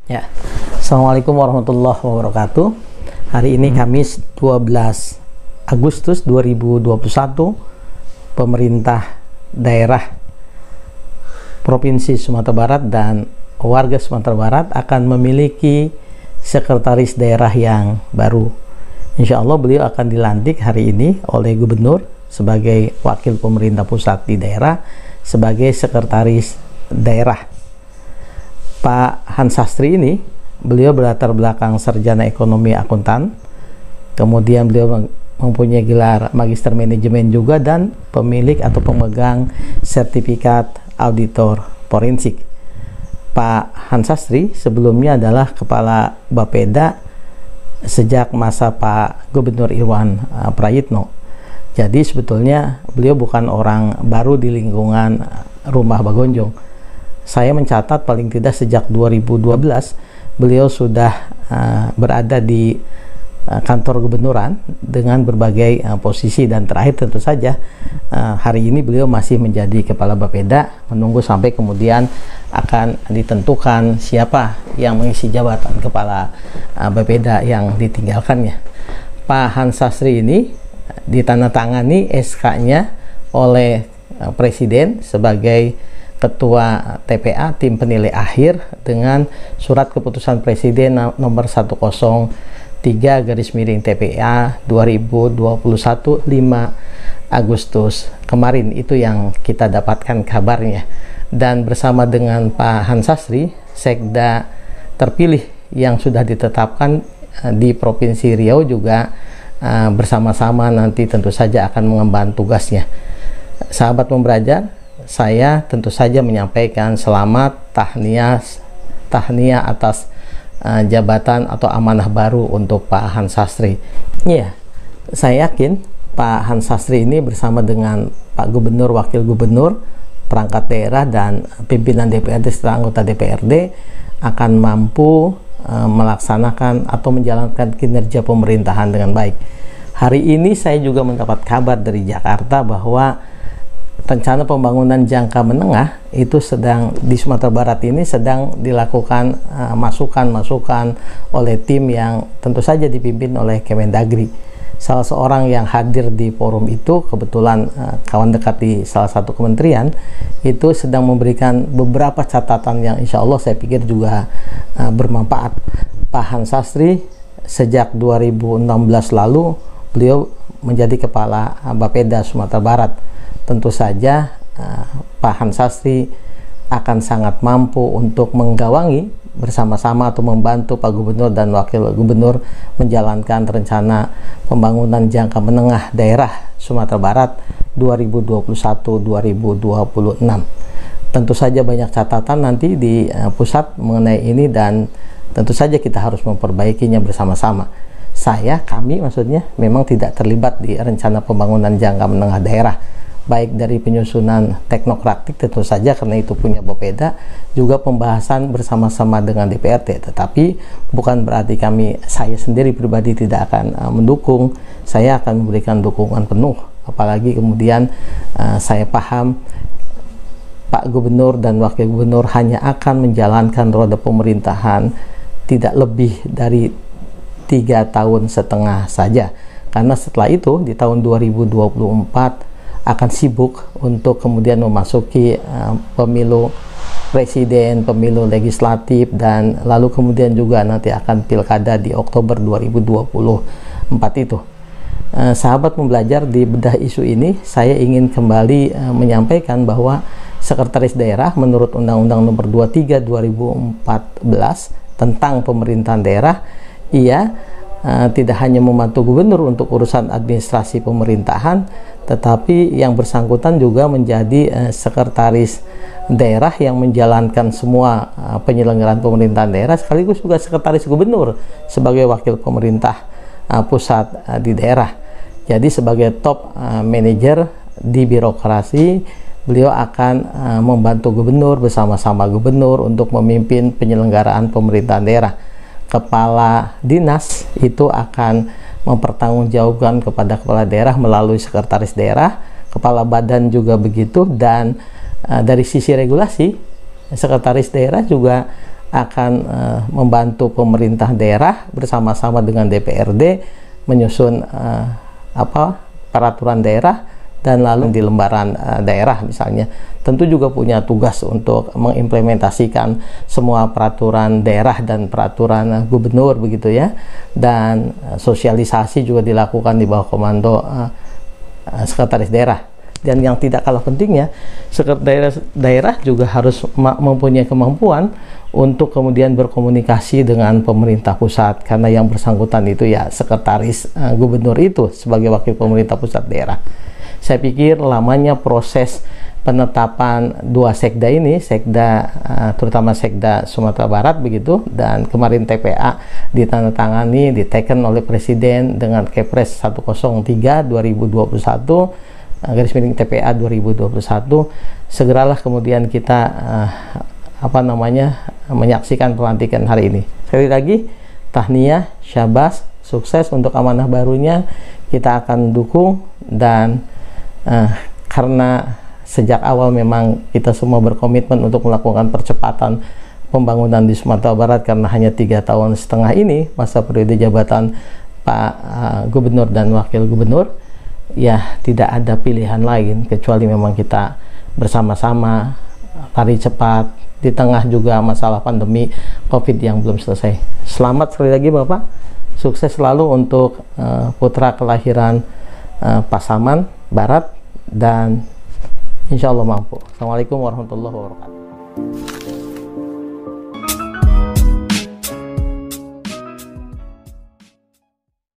Ya, Assalamualaikum warahmatullahi wabarakatuh. Hari ini Kamis 12 Agustus 2021, pemerintah daerah Provinsi Sumatera Barat dan warga Sumatera Barat akan memiliki sekretaris daerah yang baru. Insya Allah beliau akan dilantik hari ini oleh gubernur sebagai wakil pemerintah pusat di daerah sebagai sekretaris daerah. Pak Hans Sastri ini, beliau berlatar belakang sarjana ekonomi akuntan, kemudian beliau mempunyai gelar magister manajemen juga dan pemilik atau pemegang sertifikat auditor forensik. Pak Hans Sastri sebelumnya adalah kepala Bapeda sejak masa Pak Gubernur Irwan Prayitno. Jadi sebetulnya beliau bukan orang baru di lingkungan Rumah Bagonjong. Saya mencatat paling tidak sejak 2012 beliau sudah berada di kantor gubernuran dengan berbagai posisi, dan terakhir tentu saja hari ini beliau masih menjadi kepala Bapeda, menunggu sampai kemudian akan ditentukan siapa yang mengisi jabatan kepala Bapeda yang ditinggalkannya. Pak Hans Sastri ini ditandatangani SK-nya oleh Presiden sebagai Ketua TPA Tim Penilai Akhir dengan surat keputusan Presiden nomor 103/TPA 2021 5 Agustus kemarin. Itu yang kita dapatkan kabarnya. Dan bersama dengan Pak Hans Sastri, Sekda terpilih yang sudah ditetapkan di Provinsi Riau juga bersama-sama nanti tentu saja akan mengemban tugasnya. Sahabat pembelajar, saya tentu saja menyampaikan selamat tahniah atas jabatan atau amanah baru untuk Pak Hans Sastri. Ya, saya yakin Pak Hans Sastri ini bersama dengan Pak Gubernur, Wakil Gubernur, perangkat daerah dan pimpinan DPRD serta anggota DPRD akan mampu melaksanakan atau menjalankan kinerja pemerintahan dengan baik. Hari ini saya juga mendapat kabar dari Jakarta bahwa rencana pembangunan jangka menengah itu sedang di Sumatera Barat ini sedang dilakukan masukan-masukan oleh tim yang tentu saja dipimpin oleh Kemendagri. Salah seorang yang hadir di forum itu kebetulan kawan dekat di salah satu kementerian, itu sedang memberikan beberapa catatan yang insya Allah saya pikir juga bermanfaat. Pak Hans Sastri sejak 2016 lalu beliau menjadi kepala Bapeda Sumatera Barat. Tentu saja Pak Hans Sastri akan sangat mampu untuk menggawangi bersama-sama atau membantu Pak Gubernur dan Wakil Gubernur menjalankan rencana pembangunan jangka menengah daerah Sumatera Barat 2021-2026. Tentu saja banyak catatan nanti di pusat mengenai ini dan tentu saja kita harus memperbaikinya bersama-sama. Kami maksudnya memang tidak terlibat di rencana pembangunan jangka menengah daerah, baik dari penyusunan teknokratik tentu saja karena itu punya Bapeda, juga pembahasan bersama-sama dengan DPRD. Tetapi bukan berarti saya sendiri pribadi tidak akan mendukung. Saya akan memberikan dukungan penuh, apalagi kemudian saya paham Pak Gubernur dan Wakil Gubernur hanya akan menjalankan roda pemerintahan tidak lebih dari 3,5 tahun saja, karena setelah itu di tahun 2024 akan sibuk untuk kemudian memasuki pemilu presiden, pemilu legislatif, dan lalu kemudian juga nanti akan pilkada di Oktober 2024 itu. Sahabat pembelajar, di bedah isu ini saya ingin kembali menyampaikan bahwa sekretaris daerah menurut Undang-Undang Nomor 23 2014 tentang pemerintahan daerah, ia tidak hanya membantu gubernur untuk urusan administrasi pemerintahan, tetapi yang bersangkutan juga menjadi sekretaris daerah yang menjalankan semua penyelenggaraan pemerintahan daerah, sekaligus juga sekretaris gubernur sebagai wakil pemerintah pusat di daerah. Jadi sebagai top manajer di birokrasi, beliau akan membantu gubernur bersama-sama gubernur untuk memimpin penyelenggaraan pemerintahan daerah. Kepala dinas itu akan mempertanggungjawabkan kepada kepala daerah melalui sekretaris daerah, kepala badan juga begitu, dan dari sisi regulasi sekretaris daerah juga akan membantu pemerintah daerah bersama-sama dengan DPRD menyusun peraturan daerah, dan lalu di lembaran daerah misalnya tentu juga punya tugas untuk mengimplementasikan semua peraturan daerah dan peraturan gubernur begitu ya, dan sosialisasi juga dilakukan di bawah komando sekretaris daerah. Dan yang tidak kalah pentingnya, sekretaris daerah juga harus mempunyai kemampuan untuk kemudian berkomunikasi dengan pemerintah pusat, karena yang bersangkutan itu ya sekretaris gubernur itu sebagai wakil pemerintah pusat daerah. Saya pikir lamanya proses penetapan dua sekda ini, sekda terutama sekda Sumatera Barat begitu, dan kemarin TPA ditandatangani, diteken oleh Presiden dengan Kepres 103 2021 garis miring TPA 2021, segeralah kemudian kita menyaksikan pelantikan hari ini. Sekali lagi tahniah, syabas, sukses untuk amanah barunya, kita akan dukung. Dan karena sejak awal memang kita semua berkomitmen untuk melakukan percepatan pembangunan di Sumatera Barat, karena hanya 3,5 tahun ini masa periode jabatan Pak Gubernur dan Wakil Gubernur, ya tidak ada pilihan lain kecuali memang kita bersama-sama lari cepat di tengah juga masalah pandemi COVID yang belum selesai. Selamat sekali lagi Bapak, sukses selalu untuk putra kelahiran Pasaman Barat, dan insya Allah mampu. Assalamualaikum warahmatullahi wabarakatuh.